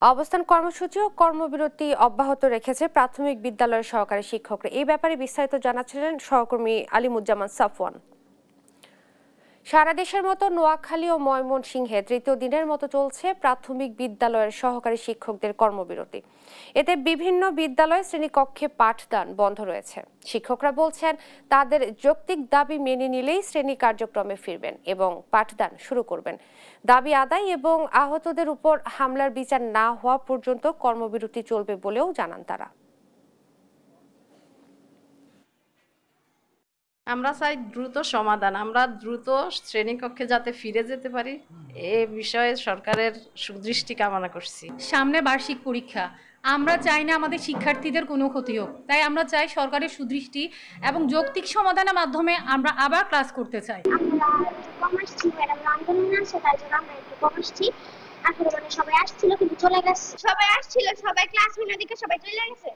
অবস্থান কর্মসূচি ও কর্মবিরতি অব্যাহত রেখেছে প্রাথমিক বিদ্যালয়ের সহকারী শিক্ষকরা। এই ব্যাপারে বিস্তারিত জানাচ্ছিলেন সহকর্মী আলিমুজ্জামান সাফওয়ান। সারা দেশের মতো নোয়াখালী ও ময়মনসিংহে তৃতীয় দিনের মতো চলছে প্রাথমিক বিদ্যালয়ের সহকারী শিক্ষকদের কর্মবিরতি। এতে বিভিন্ন বিদ্যালয়ে শ্রেণীকক্ষে পাঠদান বন্ধ রয়েছে। শিক্ষকরা বলছেন, তাদের যৌক্তিক দাবি মেনে নিলেই শ্রেণী কার্যক্রমে ফিরবেন এবং পাঠদান শুরু করবেন। দাবি আদায় এবং আহতদের উপর হামলার বিচার না হওয়া পর্যন্ত কর্মবিরতি চলবে বলেও জানান তারা। আমরা চাই দ্রুত সমাধান, আমরা দ্রুত শ্রেণীকক্ষে যাতে ফিরে যেতে পারি এ বিষয়ে সরকারের সুদৃষ্টি কামনা করছি। সামনে বার্ষিক পরীক্ষা, আমরা চাই না আমাদের শিক্ষার্থীদের কোনো ক্ষতি হোক, তাই আমরা চাই সরকারের সুদৃষ্টি এবং যৌক্তিক সমাধানের মাধ্যমে আমরা আবার ক্লাস করতে চাই। সবাই আসছিল কিন্তু চলে গেছে, সবাই আসছিল, সবাই ক্লাস মিলে দিকে সবাই চলে গেছে।